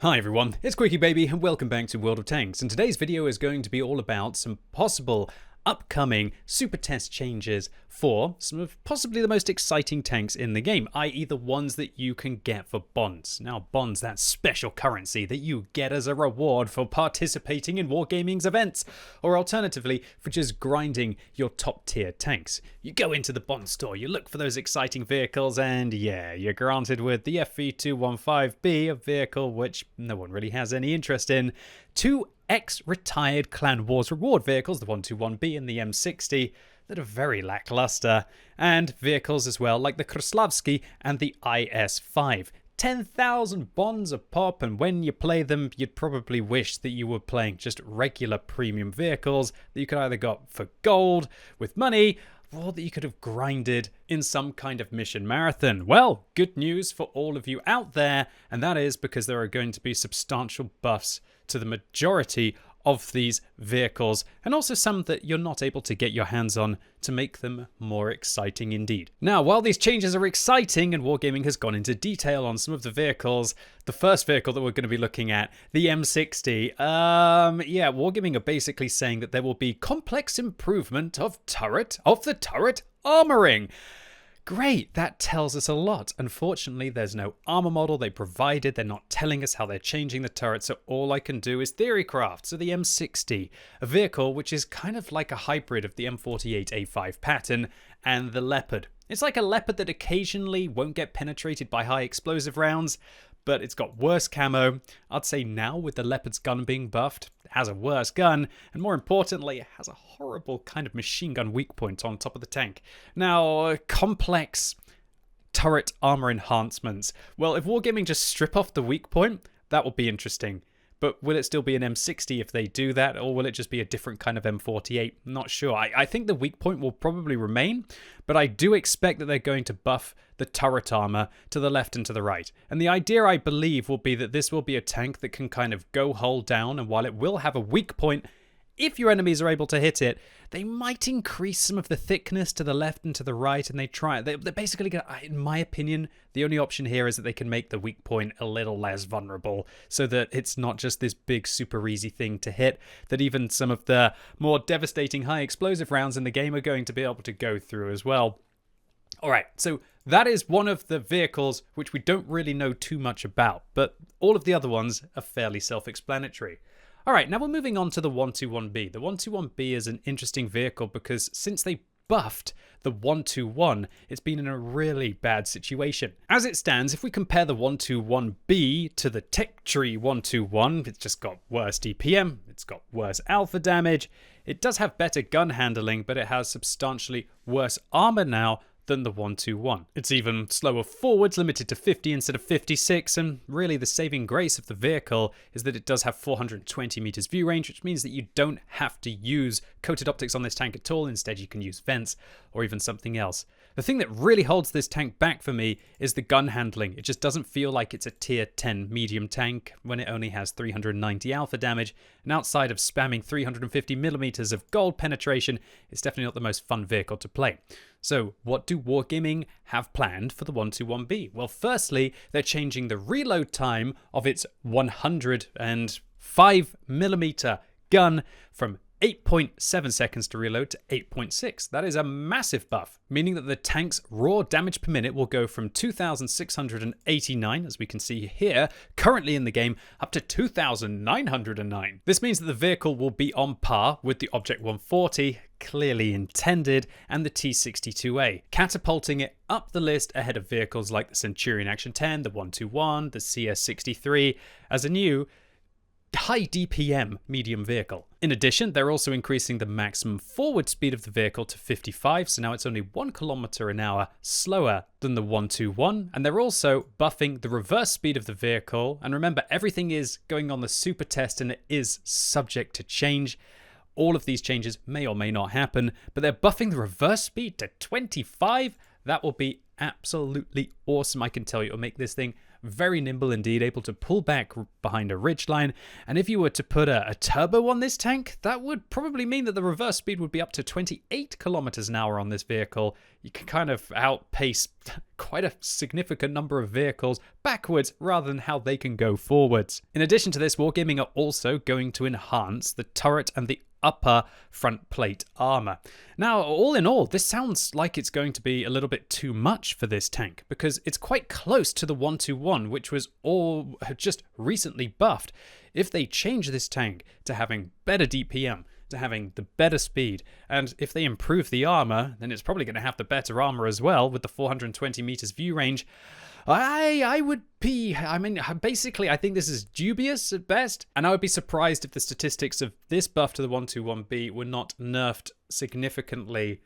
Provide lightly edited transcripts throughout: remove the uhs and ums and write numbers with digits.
Hi everyone, it's QuickyBaby and welcome back to World of Tanks, and today's video is going to be all about some possible upcoming super test changes for some of possibly the most exciting tanks in the game, i.e. the ones that you can get for bonds. Now bonds, that special currency that you get as a reward for participating in Wargaming's events, or alternatively for just grinding your top tier tanks. You go into the bond store, you look for those exciting vehicles, and yeah, you're granted with the FV215B, a vehicle which no one really has any interest in, two ex-retired Clan Wars reward vehicles, the 121B and the M60, that are very lackluster, and vehicles as well like the Kreslavskiy and the IS-5. 10,000 bonds a pop, and when you play them, you'd probably wish that you were playing just regular premium vehicles that you could either got for gold, with money, or that you could have grinded in some kind of mission marathon. Well, good news for all of you out there, and that is because there are going to be substantial buffs to the majority of these vehicles, and also some that you're not able to get your hands on to make them more exciting indeed. Now, while these changes are exciting and Wargaming has gone into detail on some of the vehicles, the first vehicle that we're going to be looking at, the M60, Wargaming are basically saying that there will be complex improvement of the turret armoring. Great, that tells us a lot. Unfortunately, there's no armor model they provided. They're not telling us how they're changing the turret, so all I can do is theorycraft. So the M60, a vehicle which is kind of like a hybrid of the M48A5 pattern and the Leopard. It's like a Leopard that occasionally won't get penetrated by high explosive rounds, but it's got worse camo. I'd say now with the Leopard's gun being buffed, it has a worse gun, and more importantly, it has a horrible kind of machine gun weak point on top of the tank. Now, complex turret armor enhancements. Well, if Wargaming just strip off the weak point, that would be interesting. But will it still be an M60 if they do that, or will it just be a different kind of M48? Not sure. I think the weak point will probably remain, but I do expect that they're going to buff the turret armor to the left and to the right. And the idea, I believe, will be that this will be a tank that can kind of go hull down, and while it will have a weak point, if your enemies are able to hit it, they might increase some of the thickness to the left and to the right, and they're basically going to, in my opinion, the only option here is that they can make the weak point a little less vulnerable, so that it's not just this big super easy thing to hit, that even some of the more devastating high explosive rounds in the game are going to be able to go through as well. Alright, so that is one of the vehicles which we don't really know too much about, but all of the other ones are fairly self-explanatory. Alright, now we're moving on to the 121B. The 121B is an interesting vehicle because since they buffed the 121, it's been in a really bad situation. As it stands, if we compare the 121B to the Tech Tree 121, it's just got worse DPM, it's got worse alpha damage, it does have better gun handling, but it has substantially worse armor now than the 121. It's even slower forwards, limited to 50 instead of 56, and really the saving grace of the vehicle is that it does have 420 meters view range, which means that you don't have to use coated optics on this tank at all. Instead, you can use vents or even something else. The thing that really holds this tank back for me is the gun handling. It just doesn't feel like it's a tier 10 medium tank when it only has 390 alpha damage, and outside of spamming 350 millimeters of gold penetration, it's definitely not the most fun vehicle to play. So what do Wargaming have planned for the 121B? Well, firstly, they're changing the reload time of its 105mm gun from 8.7 seconds to reload to 8.6. That is a massive buff, meaning that the tank's raw damage per minute will go from 2,689, as we can see here, currently in the game, up to 2,909. This means that the vehicle will be on par with the Object 140, clearly intended, and the T62A, catapulting it up the list ahead of vehicles like the Centurion Action 10, the 121, the CS63, as a new high DPM medium vehicle. In addition, they're also increasing the maximum forward speed of the vehicle to 55, so now it's only 1 kilometer an hour slower than the 121, and they're also buffing the reverse speed of the vehicle. And remember, everything is going on the super test and it is subject to change. All of these changes may or may not happen, but they're buffing the reverse speed to 25. That will be absolutely awesome. I can tell you, it'll make this thing very nimble indeed, able to pull back behind a ridgeline. And if you were to put a turbo on this tank, that would probably mean that the reverse speed would be up to 28 kilometers an hour on this vehicle. You can kind of outpace quite a significant number of vehicles backwards rather than how they can go forwards. In addition to this, Wargaming are also going to enhance the turret and the upper front plate armor. Now, all in all, this sounds like it's going to be a little bit too much for this tank because it's quite close to the 121, which was all just recently buffed. If they change this tank to having better DPM, to having the better speed, and if they improve the armor, then it's probably going to have the better armor as well with the 420 meters view range. I would be, basically, I think this is dubious at best, and I would be surprised if the statistics of this buff to the 121B were not nerfed significantly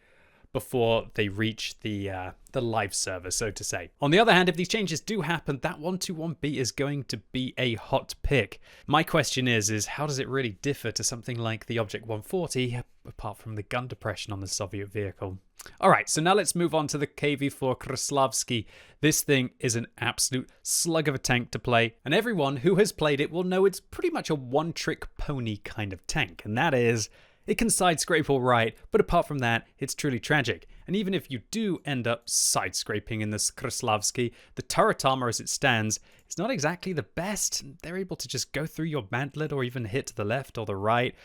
before they reach the live server, so to say. On the other hand, if these changes do happen, that 121B is going to be a hot pick. My question is how does it really differ to something like the Object 140, apart from the gun depression on the Soviet vehicle? All right, so now let's move on to the KV4 Krslovsky. This thing is an absolute slug of a tank to play, and everyone who has played it will know it's pretty much a one-trick pony kind of tank, and that is, it can side-scrape all right, but apart from that, it's truly tragic. And even if you do end up side-scraping in this Kreslavskiy, the turret armor as it stands is not exactly the best. They're able to just go through your mantlet or even hit to the left or the right.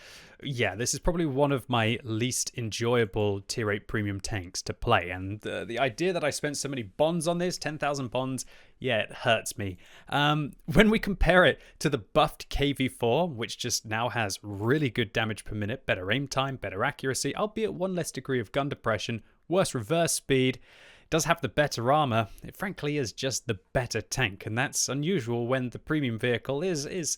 Yeah, this is probably one of my least enjoyable tier 8 premium tanks to play. And the idea that I spent so many bonds on this, 10,000 bonds, yeah, it hurts me. When we compare it to the buffed KV4, which just now has really good damage per minute, better aim time, better accuracy, albeit one less degree of gun depression, worse reverse speed, does have the better armor, it frankly is just the better tank, and that's unusual when the premium vehicle is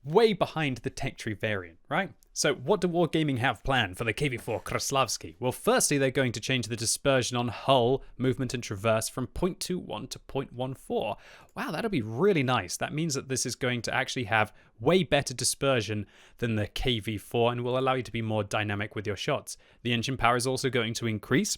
way behind the tech tree variant, right? So what do Wargaming have planned for the KV4 Krslovsky? Well, firstly, they're going to change the dispersion on hull, movement and traverse from 0.21 to 0.14. Wow, that'll be really nice. That means that this is going to actually have way better dispersion than the KV4 and will allow you to be more dynamic with your shots. The engine power is also going to increase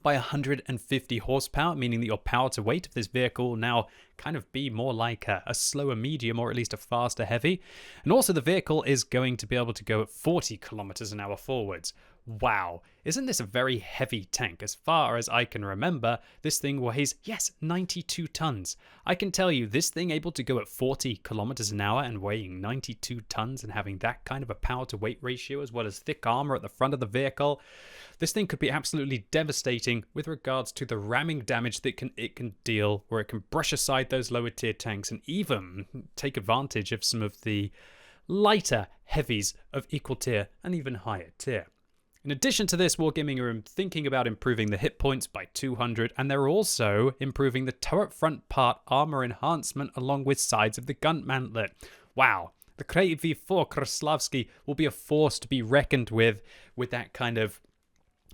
by 150 horsepower, meaning that your power to weight of this vehicle will now kind of be more like a slower medium or at least a faster heavy. And also the vehicle is going to be able to go at 40 kilometers an hour forwards. Wow, isn't this a very heavy tank? As far as I can remember, this thing weighs, yes, 92 tons. I can tell you, this thing able to go at 40 kilometers an hour and weighing 92 tons and having that kind of a power to weight ratio as well as thick armor at the front of the vehicle, this thing could be absolutely devastating with regards to the ramming damage that it can deal, where it can brush aside those lower tier tanks and even take advantage of some of the lighter heavies of equal tier and even higher tier. In addition to this, Wargaming are thinking about improving the hit points by 200, and they're also improving the turret front part armor enhancement along with sides of the gun mantlet. Wow, the KV4 Krslovsky will be a force to be reckoned with that kind of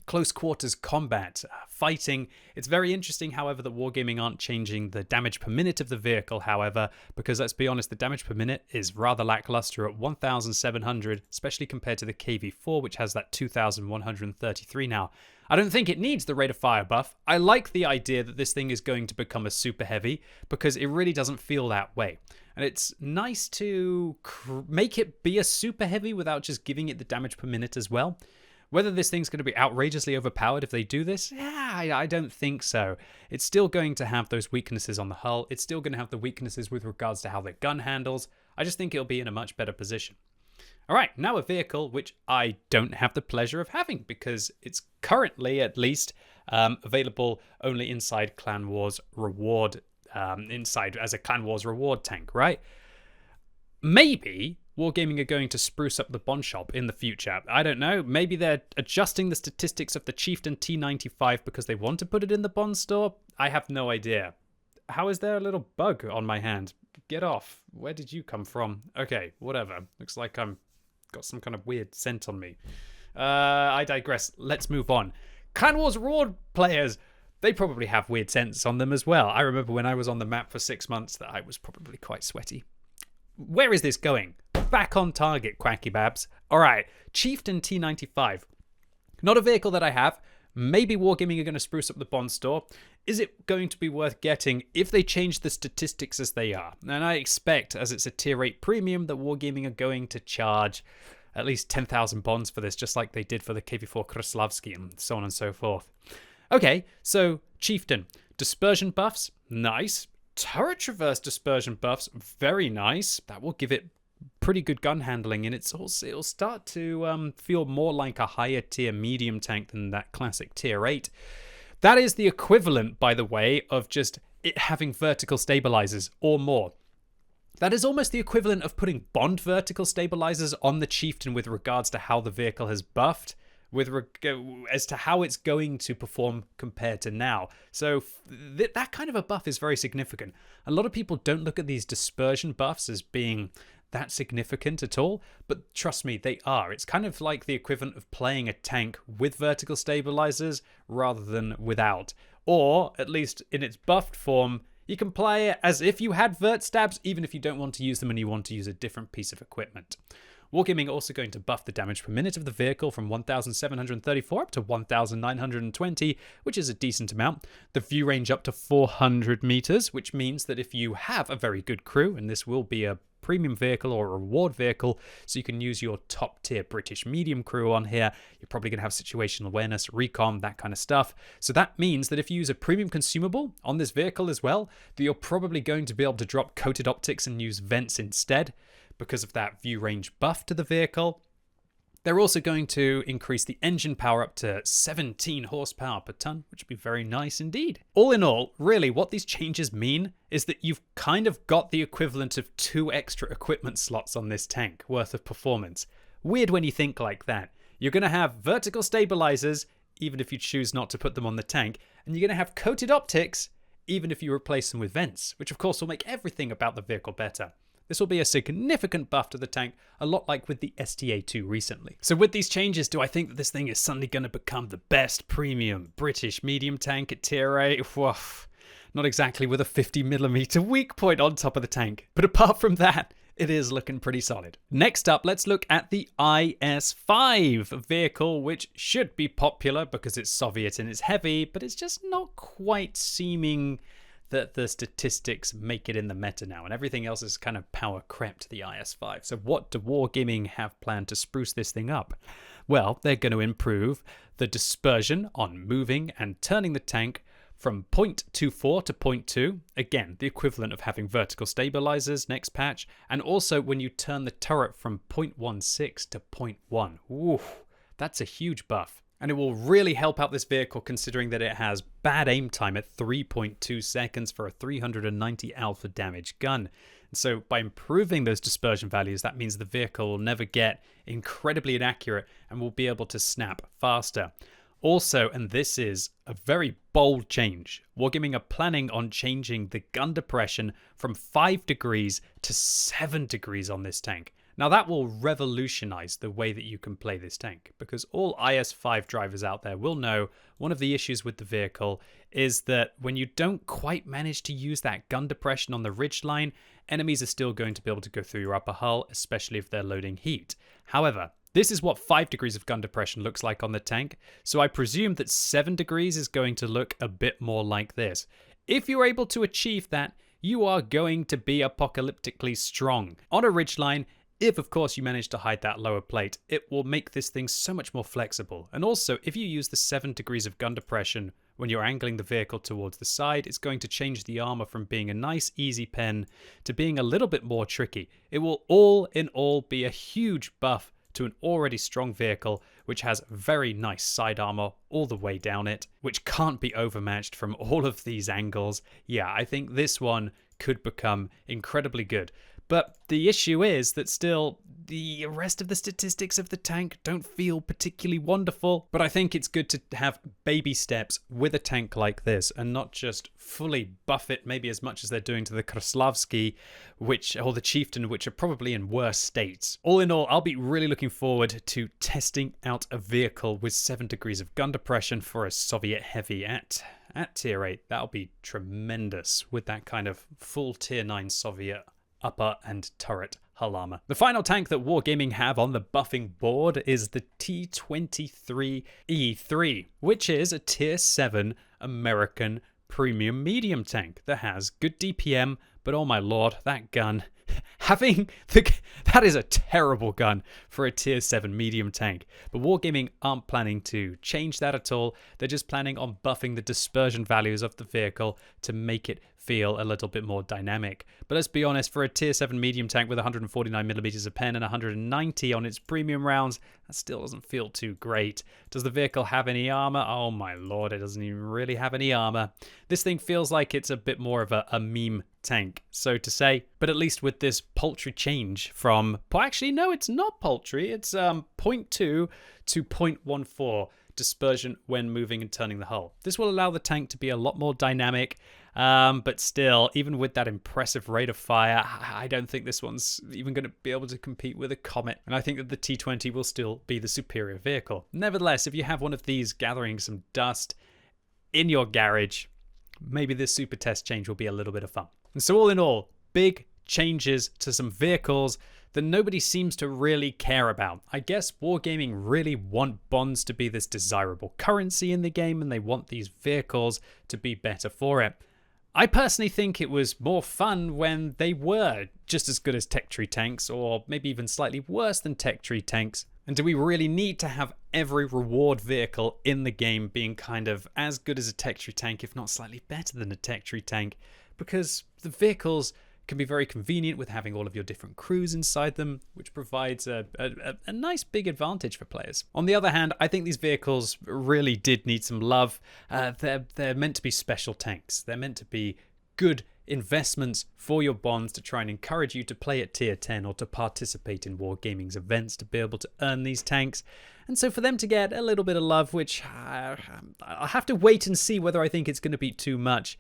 close quarters combat, fighting. It's very interesting, however, that Wargaming aren't changing the damage per minute of the vehicle, however, because let's be honest, the damage per minute is rather lackluster at 1,700, especially compared to the KV4, which has that 2,133 now. I don't think it needs the rate of fire buff. I like the idea that this thing is going to become a super heavy because it really doesn't feel that way. And it's nice to make it be a super heavy without just giving it the damage per minute as well. Whether this thing's going to be outrageously overpowered if they do this, yeah, I don't think so. It's still going to have those weaknesses on the hull. It's still going to have the weaknesses with regards to how the gun handles. I just think it'll be in a much better position. All right, now a vehicle which I don't have the pleasure of having because it's currently, at least, available only inside Clan Wars Reward, inside as a Clan Wars Reward tank, right? Maybe Wargaming are going to spruce up the Bond shop in the future. I don't know. Maybe they're adjusting the statistics of the Chieftain T95 because they want to put it in the Bond store. I have no idea. How is there a little bug on my hand? Get off. Where did you come from? Okay, whatever. Looks like I'm got some kind of weird scent on me. I digress. Let's move on. Clan Wars Reward players, they probably have weird scents on them as well. I remember when I was on the map for 6 months that I was probably quite sweaty. Where is this going? Back on target, QuickyBabs. All right, Chieftain T95. Not a vehicle that I have. Maybe Wargaming are going to spruce up the Bond store. is it going to be worth getting if they change the statistics as they are? And I expect, as it's a tier 8 premium, that Wargaming are going to charge at least 10,000 bonds for this, just like they did for the KV4 Krslovsky and so on and so forth. Okay, so Chieftain. Dispersion buffs, nice. Turret traverse dispersion buffs, very nice. That will give it pretty good gun handling, and it'll start to feel more like a higher tier medium tank than that classic tier 8. That is the equivalent, by the way, of just it having vertical stabilizers or more. That is almost the equivalent of putting bond vertical stabilizers on the Chieftain with regards to how the vehicle has buffed, as to how it's going to perform compared to now. So that kind of a buff is very significant. A lot of people don't look at these dispersion buffs as being that significant at all, but trust me, they are. It's kind of like the equivalent of playing a tank with vertical stabilizers rather than without. Or, at least in its buffed form, you can play it as if you had vert stabs, even if you don't want to use them and you want to use a different piece of equipment. Wargaming are also going to buff the damage per minute of the vehicle from 1,734 up to 1,920, which is a decent amount. The view range up to 400 meters, which means that if you have a very good crew, and this will be a premium vehicle or a reward vehicle, so you can use your top tier British medium crew on here. You're probably going to have situational awareness, recon, that kind of stuff. So that means that if you use a premium consumable on this vehicle as well, that you're probably going to be able to drop coated optics and use vents instead because of that view range buff to the vehicle. They're also going to increase the engine power up to 17 horsepower per ton, which would be very nice indeed. All in all, really what these changes mean is that you've kind of got the equivalent of 2 extra equipment slots on this tank worth of performance. Weird when you think like that. You're going to have vertical stabilizers, even if you choose not to put them on the tank, and you're going to have coated optics, even if you replace them with vents, which of course will make everything about the vehicle better. This will be a significant buff to the tank, a lot like with the STA2 recently. So with these changes, do I think that this thing is suddenly going to become the best premium British medium tank at tier 8? Woof. Not exactly with a 50mm weak point on top of the tank. But apart from that, it is looking pretty solid. Next up, let's look at the IS-5, a vehicle which should be popular because it's Soviet and it's heavy, but it's just not quite seeming that the statistics make it in the meta now, and everything else is kind of power crept to the IS-5. So what do Wargaming have planned to spruce this thing up? Well, they're going to improve the dispersion on moving and turning the tank from 0.24 to 0.2. Again, the equivalent of having vertical stabilizers next patch. And also when you turn the turret from 0.16 to 0.1. Ooh, that's a huge buff. And it will really help out this vehicle considering that it has bad aim time at 3.2 seconds for a 390 alpha damage gun. And so by improving those dispersion values, that means the vehicle will never get incredibly inaccurate and will be able to snap faster. Also, and this is a very bold change, Wargaming are planning on changing the gun depression from 5 degrees to 7 degrees on this tank. Now that will revolutionize the way that you can play this tank, because all IS-5 drivers out there will know one of the issues with the vehicle is that when you don't quite manage to use that gun depression on the ridgeline, enemies are still going to be able to go through your upper hull, especially if they're loading heat. However, this is what 5 degrees of gun depression looks like on the tank, so I presume that 7 degrees is going to look a bit more like this. If you're able to achieve that, you are going to be apocalyptically strong. On a ridgeline, if of course you manage to hide that lower plate, it will make this thing so much more flexible. And also, if you use the 7 degrees of gun depression when you're angling the vehicle towards the side, it's going to change the armor from being a nice easy pen to being a little bit more tricky. It will all in all be a huge buff to an already strong vehicle, which has very nice side armor all the way down it, which can't be overmatched from all of these angles. Yeah, I think this one could become incredibly good. But the issue is that still the rest of the statistics of the tank don't feel particularly wonderful. But I think it's good to have baby steps with a tank like this and not just fully buff it maybe as much as they're doing to the Kreslavskiy, or the Chieftain, which are probably in worse states. All in all, I'll be really looking forward to testing out a vehicle with 7 degrees of gun depression for a Soviet heavy at tier 8. That'll be tremendous with that kind of full tier 9 Soviet upper and turret hull armor. The final tank that Wargaming have on the buffing board is the T93E3, which is a tier 7 American premium medium tank that has good DPM, but oh my lord, that gun. That is a terrible gun for a tier 7 medium tank. But Wargaming aren't planning to change that at all. They're just planning on buffing the dispersion values of the vehicle to make it feel a little bit more dynamic. But let's be honest, for a tier 7 medium tank with 149mm of pen and 190 on its premium rounds, that still doesn't feel too great. Does the vehicle have any armor? Oh my lord, it doesn't even really have any armor. This thing feels like it's a bit more of a meme tank, so to say. But at least with this paltry change from, well, actually no, it's not paltry, it's 0.2 to 0.14 dispersion when moving and turning the hull. This will allow the tank to be a lot more dynamic, but still, even with that impressive rate of fire, I don't think this one's even going to be able to compete with a Comet, and I think that the T20 will still be the superior vehicle. Nevertheless, if you have one of these gathering some dust in your garage, maybe this super test change will be a little bit of fun. And so all in all, big changes to some vehicles that nobody seems to really care about. I guess Wargaming really want bonds to be this desirable currency in the game, and they want these vehicles to be better for it. I personally think it was more fun when they were just as good as tech tree tanks, or maybe even slightly worse than tech tree tanks. And do we really need to have every reward vehicle in the game being kind of as good as a tech tree tank, if not slightly better than a tech tree tank? Because the vehicles can be very convenient with having all of your different crews inside them, which provides a nice big advantage for players. On the other hand, I think these vehicles really did need some love. They're meant to be special tanks. They're meant to be good investments for your bonds to try and encourage you to play at tier 10 or to participate in Wargaming's events to be able to earn these tanks. And so for them to get a little bit of love, which I'll have to wait and see whether I think it's going to be too much.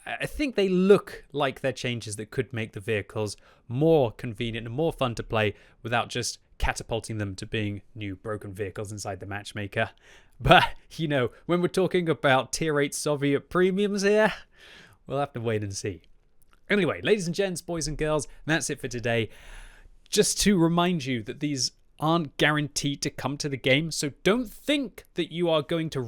I think they look like they're changes that could make the vehicles more convenient and more fun to play without just catapulting them to being new broken vehicles inside the matchmaker. But, you know, when we're talking about tier 8 Soviet premiums here, we'll have to wait and see. Anyway, ladies and gents, boys and girls, that's it for today. Just to remind you that these aren't guaranteed to come to the game, so don't think that you are going to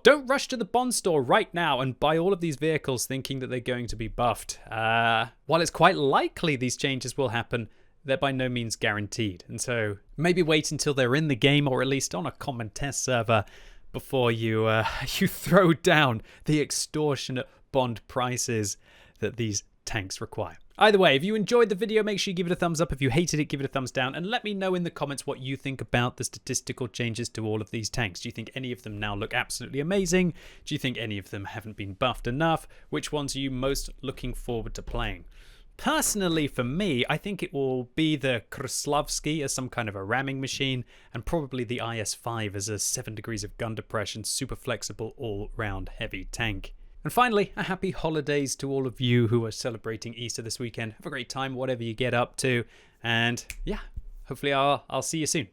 don't rush to the bond store right now and buy all of these vehicles thinking that they're going to be buffed. While it's quite likely these changes will happen, they're by no means guaranteed, and so maybe wait until they're in the game, or at least on a common test server, before you you throw down the extortionate bond prices that these tanks require. Either way, if you enjoyed the video, make sure you give it a thumbs up. If you hated it, give it a thumbs down. And let me know in the comments what you think about the statistical changes to all of these tanks. Do you think any of them now look absolutely amazing? Do you think any of them haven't been buffed enough? Which ones are you most looking forward to playing? Personally, for me, I think it will be the Kreslavskiy as some kind of a ramming machine, and probably the IS-5 as a 7 degrees of gun depression, super flexible, all-round heavy tank. And finally, a happy holidays to all of you who are celebrating Easter this weekend. Have a great time, whatever you get up to. And yeah, hopefully I'll see you soon.